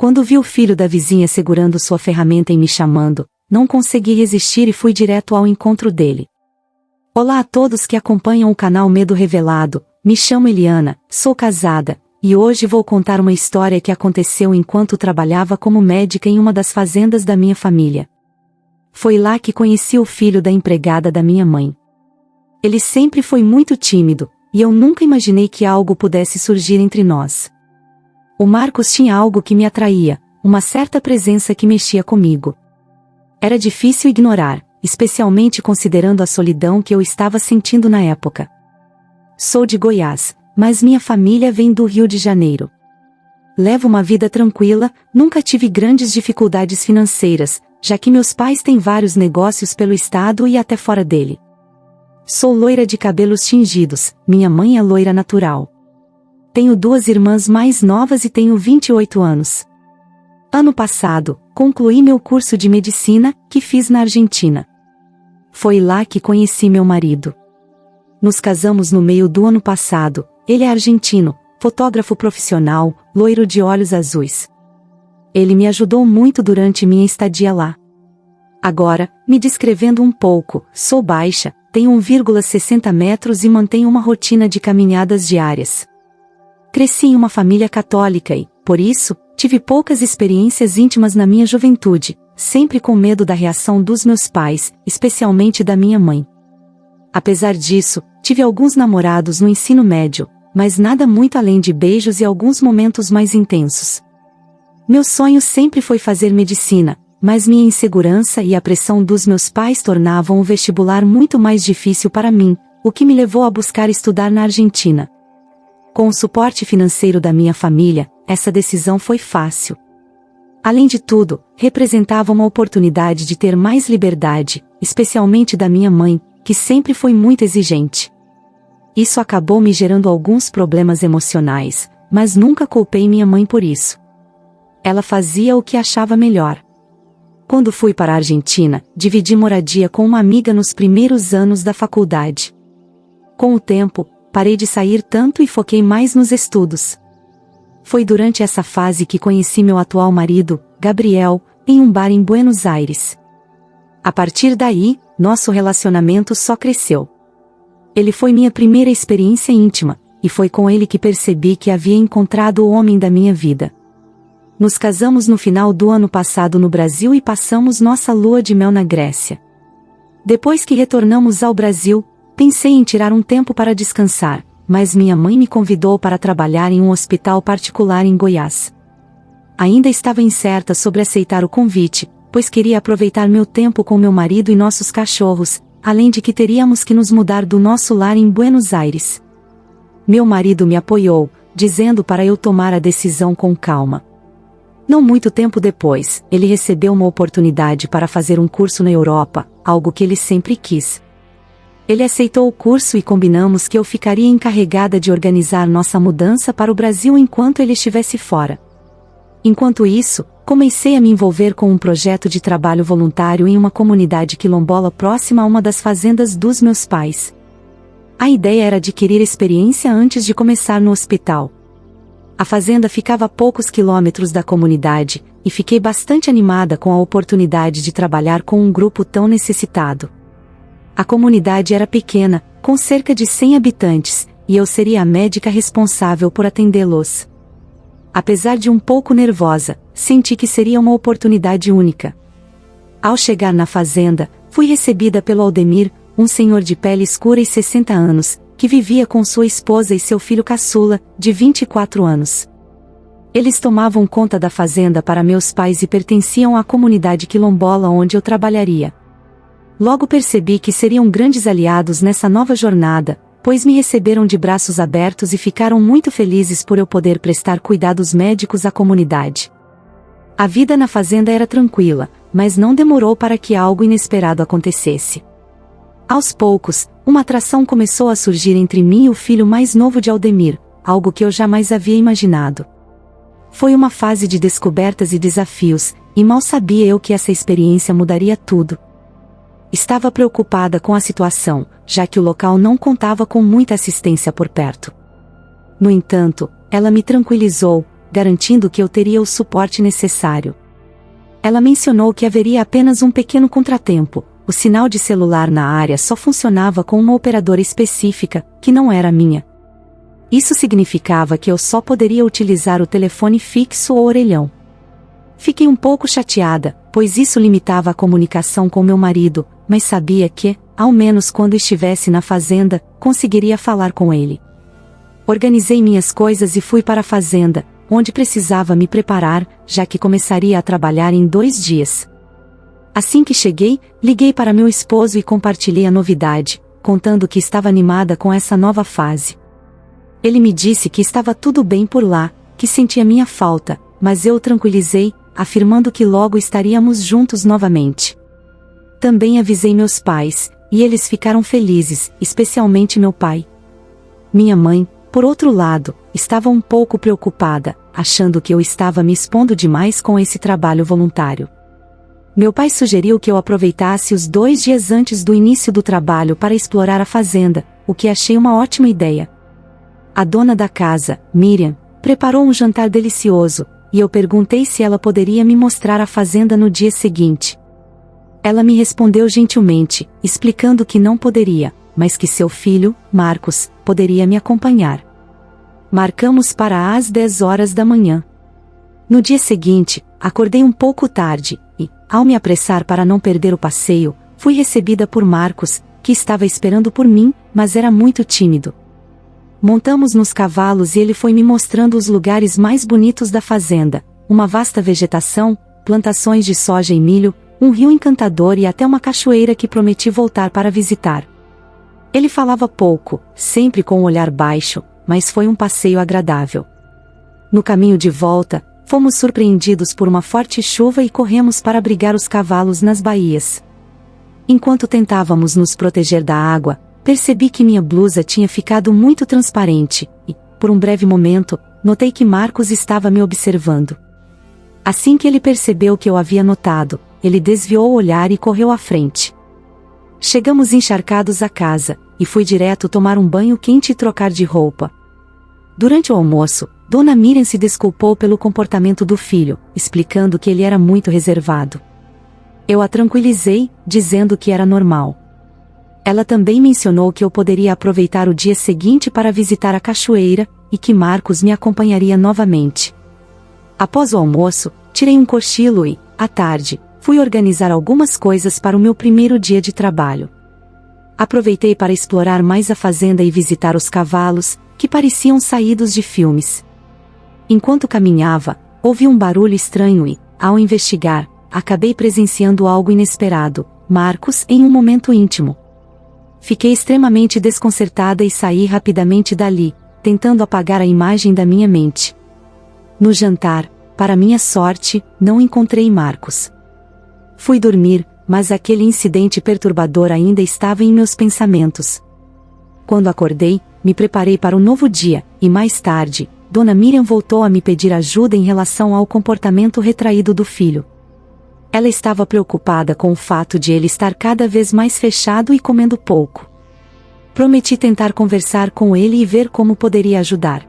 Quando vi o filho da vizinha segurando sua ferramenta e me chamando, não consegui resistir e fui direto ao encontro dele. Olá a todos que acompanham o canal Medo Revelado, me chamo Eliana, sou casada, e hoje vou contar uma história que aconteceu enquanto trabalhava como médica em uma das fazendas da minha família. Foi lá que conheci o filho da empregada da minha mãe. Ele sempre foi muito tímido, e eu nunca imaginei que algo pudesse surgir entre nós. O Marcos tinha algo que me atraía, uma certa presença que mexia comigo. Era difícil ignorar, especialmente considerando a solidão que eu estava sentindo na época. Sou de Goiás, mas minha família vem do Rio de Janeiro. Levo uma vida tranquila, nunca tive grandes dificuldades financeiras, já que meus pais têm vários negócios pelo estado e até fora dele. Sou loira de cabelos tingidos, minha mãe é loira natural. Tenho 2 irmãs mais novas e tenho 28 anos. Ano passado, concluí meu curso de medicina, que fiz na Argentina. Foi lá que conheci meu marido. Nos casamos no meio do ano passado, ele é argentino, fotógrafo profissional, loiro de olhos azuis. Ele me ajudou muito durante minha estadia lá. Agora, me descrevendo um pouco, sou baixa, tenho 1,60 metros e mantenho uma rotina de caminhadas diárias. Cresci em uma família católica e, por isso, tive poucas experiências íntimas na minha juventude, sempre com medo da reação dos meus pais, especialmente da minha mãe. Apesar disso, tive alguns namorados no ensino médio, mas nada muito além de beijos e alguns momentos mais intensos. Meu sonho sempre foi fazer medicina, mas minha insegurança e a pressão dos meus pais tornavam o vestibular muito mais difícil para mim, o que me levou a buscar estudar na Argentina. Com o suporte financeiro da minha família, essa decisão foi fácil. Além de tudo, representava uma oportunidade de ter mais liberdade, especialmente da minha mãe, que sempre foi muito exigente. Isso acabou me gerando alguns problemas emocionais, mas nunca culpei minha mãe por isso. Ela fazia o que achava melhor. Quando fui para a Argentina, dividi moradia com uma amiga nos primeiros anos da faculdade. Com o tempo, parei de sair tanto e foquei mais nos estudos. Foi durante essa fase que conheci meu atual marido, Gabriel, em um bar em Buenos Aires. A partir daí, nosso relacionamento só cresceu. Ele foi minha primeira experiência íntima, e foi com ele que percebi que havia encontrado o homem da minha vida. Nos casamos no final do ano passado no Brasil e passamos nossa lua de mel na Grécia. Depois que retornamos ao Brasil, pensei em tirar um tempo para descansar, mas minha mãe me convidou para trabalhar em um hospital particular em Goiás. Ainda estava incerta sobre aceitar o convite, pois queria aproveitar meu tempo com meu marido e nossos cachorros, além de que teríamos que nos mudar do nosso lar em Buenos Aires. Meu marido me apoiou, dizendo para eu tomar a decisão com calma. Não muito tempo depois, ele recebeu uma oportunidade para fazer um curso na Europa, algo que ele sempre quis. Ele aceitou o curso e combinamos que eu ficaria encarregada de organizar nossa mudança para o Brasil enquanto ele estivesse fora. Enquanto isso, comecei a me envolver com um projeto de trabalho voluntário em uma comunidade quilombola próxima a uma das fazendas dos meus pais. A ideia era adquirir experiência antes de começar no hospital. A fazenda ficava a poucos quilômetros da comunidade, e fiquei bastante animada com a oportunidade de trabalhar com um grupo tão necessitado. A comunidade era pequena, com cerca de 100 habitantes, e eu seria a médica responsável por atendê-los. Apesar de um pouco nervosa, senti que seria uma oportunidade única. Ao chegar na fazenda, fui recebida pelo Aldemir, um senhor de pele escura e 60 anos, que vivia com sua esposa e seu filho caçula, de 24 anos. Eles tomavam conta da fazenda para meus pais e pertenciam à comunidade quilombola onde eu trabalharia. Logo percebi que seriam grandes aliados nessa nova jornada, pois me receberam de braços abertos e ficaram muito felizes por eu poder prestar cuidados médicos à comunidade. A vida na fazenda era tranquila, mas não demorou para que algo inesperado acontecesse. Aos poucos, uma atração começou a surgir entre mim e o filho mais novo de Aldemir, algo que eu jamais havia imaginado. Foi uma fase de descobertas e desafios, e mal sabia eu que essa experiência mudaria tudo. Estava preocupada com a situação, já que o local não contava com muita assistência por perto. No entanto, ela me tranquilizou, garantindo que eu teria o suporte necessário. Ela mencionou que haveria apenas um pequeno contratempo: o sinal de celular na área só funcionava com uma operadora específica, que não era a minha. Isso significava que eu só poderia utilizar o telefone fixo ou orelhão. Fiquei um pouco chateada, pois isso limitava a comunicação com meu marido, mas sabia que, ao menos quando estivesse na fazenda, conseguiria falar com ele. Organizei minhas coisas e fui para a fazenda, onde precisava me preparar, já que começaria a trabalhar em 2 dias. Assim que cheguei, liguei para meu esposo e compartilhei a novidade, contando que estava animada com essa nova fase. Ele me disse que estava tudo bem por lá, que sentia minha falta, mas eu o tranquilizei, afirmando que logo estaríamos juntos novamente. Também avisei meus pais, e eles ficaram felizes, especialmente meu pai. Minha mãe, por outro lado, estava um pouco preocupada, achando que eu estava me expondo demais com esse trabalho voluntário. Meu pai sugeriu que eu aproveitasse os 2 dias antes do início do trabalho para explorar a fazenda, o que achei uma ótima ideia. A dona da casa, Miriam, preparou um jantar delicioso, e eu perguntei se ela poderia me mostrar a fazenda no dia seguinte. Ela me respondeu gentilmente, explicando que não poderia, mas que seu filho, Marcos, poderia me acompanhar. Marcamos para as 10 horas da manhã. No dia seguinte, acordei um pouco tarde, e, ao me apressar para não perder o passeio, fui recebida por Marcos, que estava esperando por mim, mas era muito tímido. Montamos nos cavalos e ele foi me mostrando os lugares mais bonitos da fazenda, uma vasta vegetação, plantações de soja e milho, um rio encantador e até uma cachoeira que prometi voltar para visitar. Ele falava pouco, sempre com um olhar baixo, mas foi um passeio agradável. No caminho de volta, fomos surpreendidos por uma forte chuva e corremos para abrigar os cavalos nas baías. Enquanto tentávamos nos proteger da água, percebi que minha blusa tinha ficado muito transparente, e, por um breve momento, notei que Marcos estava me observando. Assim que ele percebeu que eu havia notado, ele desviou o olhar e correu à frente. Chegamos encharcados à casa, e fui direto tomar um banho quente e trocar de roupa. Durante o almoço, Dona Miriam se desculpou pelo comportamento do filho, explicando que ele era muito reservado. Eu a tranquilizei, dizendo que era normal. Ela também mencionou que eu poderia aproveitar o dia seguinte para visitar a cachoeira, e que Marcos me acompanharia novamente. Após o almoço, tirei um cochilo e, à tarde, fui organizar algumas coisas para o meu primeiro dia de trabalho. Aproveitei para explorar mais a fazenda e visitar os cavalos, que pareciam saídos de filmes. Enquanto caminhava, ouvi um barulho estranho e, ao investigar, acabei presenciando algo inesperado: Marcos em um momento íntimo. Fiquei extremamente desconcertada e saí rapidamente dali, tentando apagar a imagem da minha mente. No jantar, para minha sorte, não encontrei Marcos. Fui dormir, mas aquele incidente perturbador ainda estava em meus pensamentos. Quando acordei, me preparei para um novo dia, e mais tarde, Dona Miriam voltou a me pedir ajuda em relação ao comportamento retraído do filho. Ela estava preocupada com o fato de ele estar cada vez mais fechado e comendo pouco. Prometi tentar conversar com ele e ver como poderia ajudar.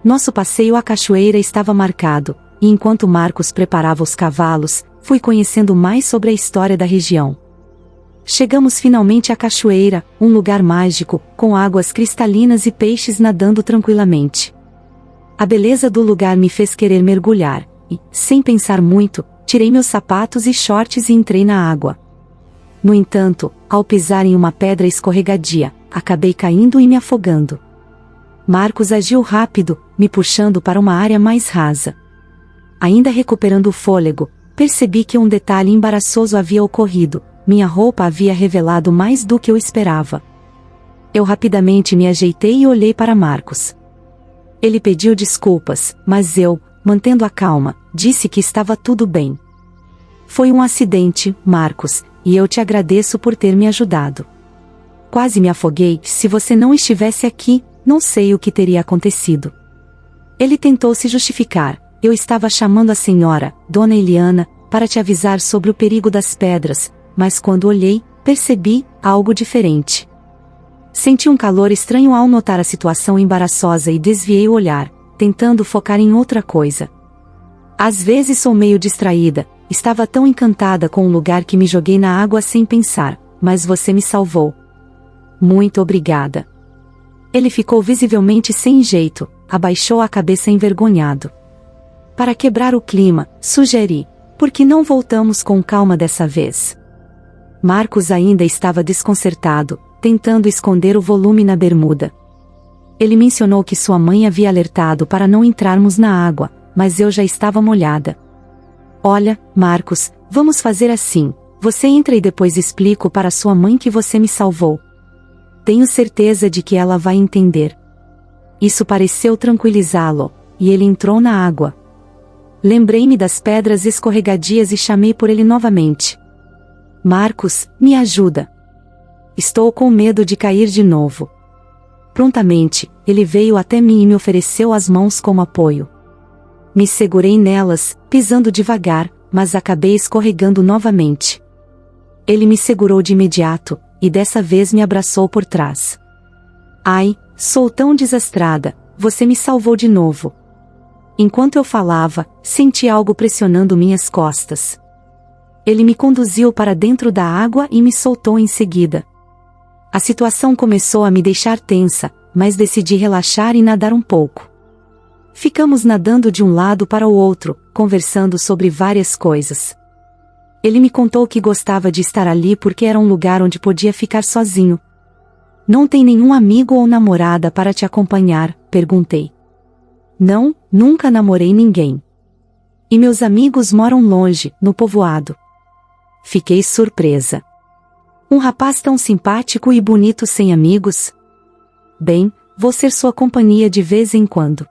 Nosso passeio à cachoeira estava marcado, e enquanto Marcos preparava os cavalos, fui conhecendo mais sobre a história da região. Chegamos finalmente à cachoeira, um lugar mágico, com águas cristalinas e peixes nadando tranquilamente. A beleza do lugar me fez querer mergulhar, e, sem pensar muito, tirei meus sapatos e shorts e entrei na água. No entanto, ao pisar em uma pedra escorregadia, acabei caindo e me afogando. Marcos agiu rápido, me puxando para uma área mais rasa. Ainda recuperando o fôlego, percebi que um detalhe embaraçoso havia ocorrido: minha roupa havia revelado mais do que eu esperava. Eu rapidamente me ajeitei e olhei para Marcos. Ele pediu desculpas, mas eu, mantendo a calma, disse que estava tudo bem. Foi um acidente, Marcos, e eu te agradeço por ter me ajudado. Quase me afoguei. Se você não estivesse aqui, não sei o que teria acontecido. Ele tentou se justificar. Eu estava chamando a senhora, Dona Eliana, para te avisar sobre o perigo das pedras, mas quando olhei, percebi algo diferente. Senti um calor estranho ao notar a situação embaraçosa e desviei o olhar. tentando focar em outra coisa. Às vezes sou meio distraída, estava tão encantada com o lugar que me joguei na água sem pensar, mas você me salvou. Muito obrigada. Ele ficou visivelmente sem jeito, abaixou a cabeça envergonhado. Para quebrar o clima, sugeri, por que não voltamos com calma dessa vez? Marcos ainda estava desconcertado, tentando esconder o volume na bermuda. Ele mencionou que sua mãe havia alertado para não entrarmos na água, mas eu já estava molhada. Olha, Marcos, vamos fazer assim, você entra e depois explico para sua mãe que você me salvou. Tenho certeza de que ela vai entender. Isso pareceu tranquilizá-lo, e ele entrou na água. Lembrei-me das pedras escorregadias e chamei por ele novamente. Marcos, me ajuda. Estou com medo de cair de novo. Prontamente, ele veio até mim e me ofereceu as mãos como apoio. Me segurei nelas, pisando devagar, mas acabei escorregando novamente. Ele me segurou de imediato, e dessa vez me abraçou por trás. Ai, sou tão desastrada, você me salvou de novo. Enquanto eu falava, senti algo pressionando minhas costas. Ele me conduziu para dentro da água e me soltou em seguida. A situação começou a me deixar tensa, mas decidi relaxar e nadar um pouco. Ficamos nadando de um lado para o outro, conversando sobre várias coisas. Ele me contou que gostava de estar ali porque era um lugar onde podia ficar sozinho. Não tem nenhum amigo ou namorada para te acompanhar? Perguntei. Não, nunca namorei ninguém. E meus amigos moram longe, no povoado. Fiquei surpresa. Um rapaz tão simpático e bonito sem amigos? Bem, vou ser sua companhia de vez em quando.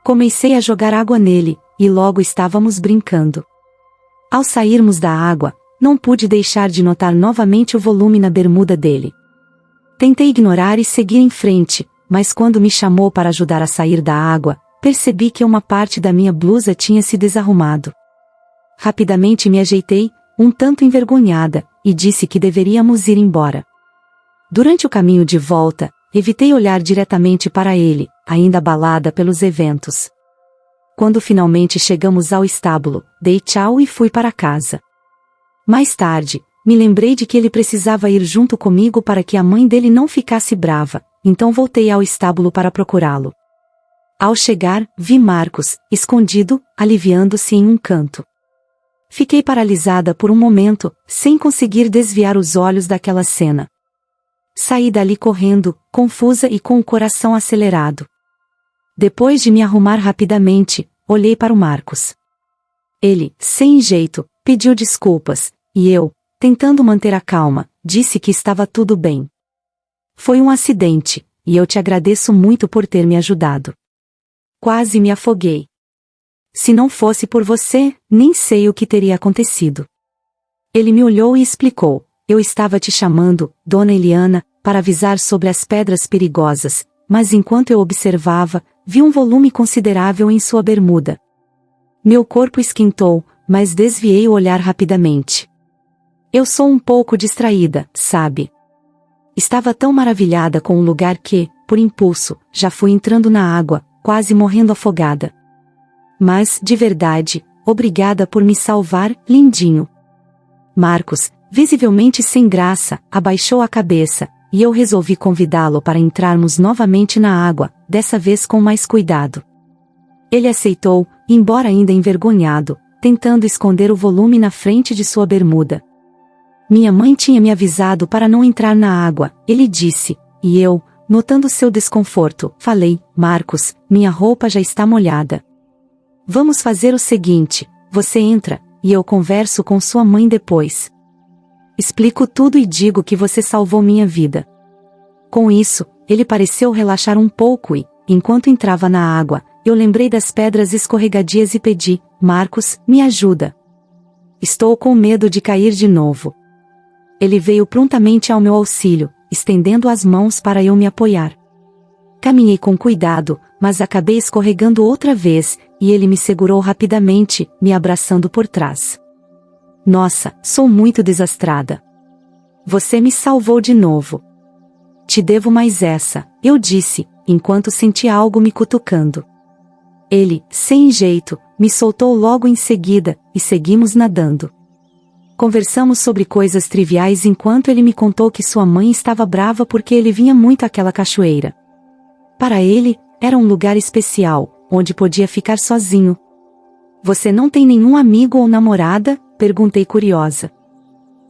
Comecei a jogar água nele, e logo estávamos brincando. Ao sairmos da água, não pude deixar de notar novamente o volume na bermuda dele. Tentei ignorar e seguir em frente, mas quando me chamou para ajudar a sair da água, percebi que uma parte da minha blusa tinha se desarrumado. Rapidamente me ajeitei, um tanto envergonhada, e disse que deveríamos ir embora. Durante o caminho de volta, evitei olhar diretamente para ele, ainda abalada pelos eventos. Quando finalmente chegamos ao estábulo, dei tchau e fui para casa. Mais tarde, me lembrei de que ele precisava ir junto comigo para que a mãe dele não ficasse brava, então voltei ao estábulo para procurá-lo. Ao chegar, vi Marcos, escondido, aliviando-se em um canto. Fiquei paralisada por um momento, sem conseguir desviar os olhos daquela cena. Saí dali correndo, confusa e com o coração acelerado. Depois de me arrumar rapidamente, olhei para o Marcos. Ele, sem jeito, pediu desculpas, e eu, tentando manter a calma, disse que estava tudo bem. Foi um acidente, e eu te agradeço muito por ter me ajudado. Quase me afoguei. Se não fosse por você, nem sei o que teria acontecido. Ele me olhou e explicou, eu estava te chamando, Dona Eliana, para avisar sobre as pedras perigosas, mas enquanto eu observava, vi um volume considerável em sua bermuda. Meu corpo esquentou, mas desviei o olhar rapidamente. Eu sou um pouco distraída, sabe? Estava tão maravilhada com o lugar que, por impulso, já fui entrando na água, quase morrendo afogada. Mas, de verdade, obrigada por me salvar, lindinho. Marcos, visivelmente sem graça, abaixou a cabeça, e eu resolvi convidá-lo para entrarmos novamente na água, dessa vez com mais cuidado. Ele aceitou, embora ainda envergonhado, tentando esconder o volume na frente de sua bermuda. Minha mãe tinha me avisado para não entrar na água, ele disse, e eu, notando seu desconforto, falei, Marcos, minha roupa já está molhada. Vamos fazer o seguinte, você entra, e eu converso com sua mãe depois. Explico tudo e digo que você salvou minha vida. Com isso, ele pareceu relaxar um pouco e, enquanto entrava na água, eu lembrei das pedras escorregadias e pedi, Marcos, me ajuda. Estou com medo de cair de novo. Ele veio prontamente ao meu auxílio, estendendo as mãos para eu me apoiar. Caminhei com cuidado, mas acabei escorregando outra vez, e ele me segurou rapidamente, me abraçando por trás. Nossa, sou muito desastrada. Você me salvou de novo. Te devo mais essa, eu disse, enquanto senti algo me cutucando. Ele, sem jeito, me soltou logo em seguida, e seguimos nadando. Conversamos sobre coisas triviais enquanto ele me contou que sua mãe estava brava porque ele vinha muito àquela cachoeira. Para ele, era um lugar especial, onde podia ficar sozinho. Você não tem nenhum amigo ou namorada? Perguntei curiosa.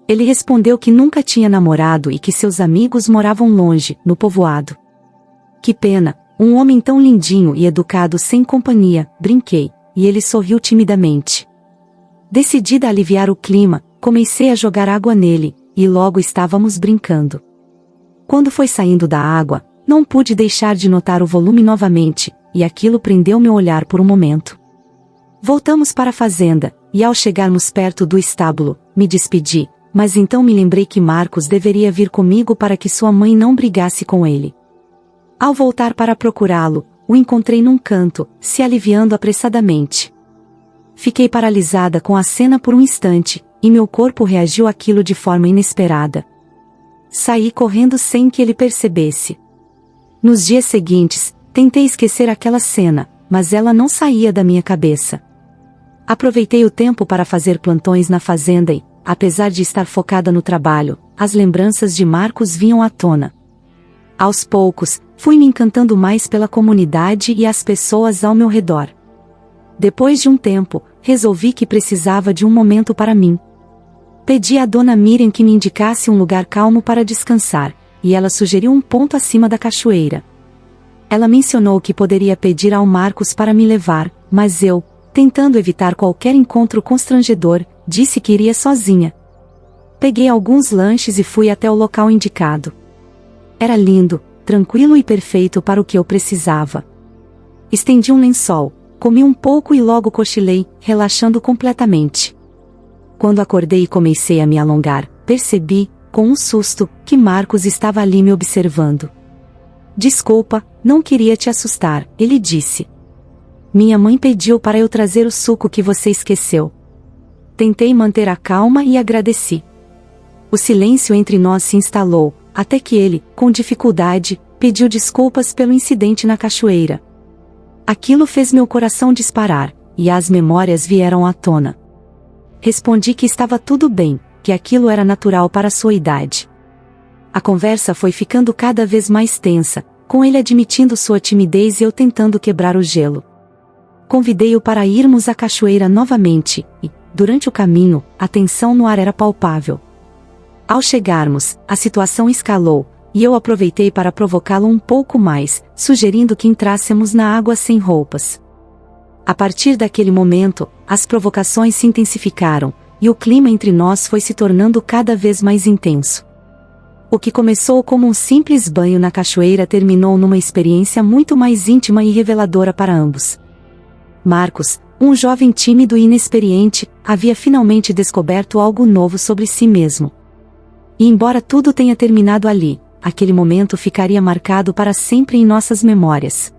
Ele respondeu que nunca tinha namorado e que seus amigos moravam longe, no povoado. Que pena, um homem tão lindinho e educado sem companhia, brinquei, e ele sorriu timidamente. Decidida a aliviar o clima, comecei a jogar água nele, e logo estávamos brincando. Quando foi saindo da água, não pude deixar de notar o volume novamente, e aquilo prendeu meu olhar por um momento. Voltamos para a fazenda, e ao chegarmos perto do estábulo, me despedi, mas então me lembrei que Marcos deveria vir comigo para que sua mãe não brigasse com ele. Ao voltar para procurá-lo, o encontrei num canto, se aliviando apressadamente. Fiquei paralisada com a cena por um instante, e meu corpo reagiu àquilo de forma inesperada. Saí correndo sem que ele percebesse. Nos dias seguintes, tentei esquecer aquela cena, mas ela não saía da minha cabeça. Aproveitei o tempo para fazer plantões na fazenda e, apesar de estar focada no trabalho, as lembranças de Marcos vinham à tona. Aos poucos, fui me encantando mais pela comunidade e as pessoas ao meu redor. Depois de um tempo, resolvi que precisava de um momento para mim. Pedi à dona Miriam que me indicasse um lugar calmo para descansar, e ela sugeriu um ponto acima da cachoeira. Ela mencionou que poderia pedir ao Marcos para me levar, mas eu, tentando evitar qualquer encontro constrangedor, disse que iria sozinha. Peguei alguns lanches e fui até o local indicado. Era lindo, tranquilo e perfeito para o que eu precisava. Estendi um lençol, comi um pouco e logo cochilei, relaxando completamente. Quando acordei e comecei a me alongar, percebi, com um susto, que Marcos estava ali me observando. Desculpa, não queria te assustar, ele disse. Minha mãe pediu para eu trazer o suco que você esqueceu. Tentei manter a calma e agradeci. O silêncio entre nós se instalou, até que ele, com dificuldade, pediu desculpas pelo incidente na cachoeira. Aquilo fez meu coração disparar, e as memórias vieram à tona. Respondi que estava tudo bem, que aquilo era natural para sua idade. A conversa foi ficando cada vez mais tensa, com ele admitindo sua timidez e eu tentando quebrar o gelo. Convidei-o para irmos à cachoeira novamente, e, durante o caminho, a tensão no ar era palpável. Ao chegarmos, a situação escalou, e eu aproveitei para provocá-lo um pouco mais, sugerindo que entrássemos na água sem roupas. A partir daquele momento, as provocações se intensificaram, e o clima entre nós foi se tornando cada vez mais intenso. O que começou como um simples banho na cachoeira terminou numa experiência muito mais íntima e reveladora para ambos. Marcos, um jovem tímido e inexperiente, havia finalmente descoberto algo novo sobre si mesmo. E embora tudo tenha terminado ali, aquele momento ficaria marcado para sempre em nossas memórias.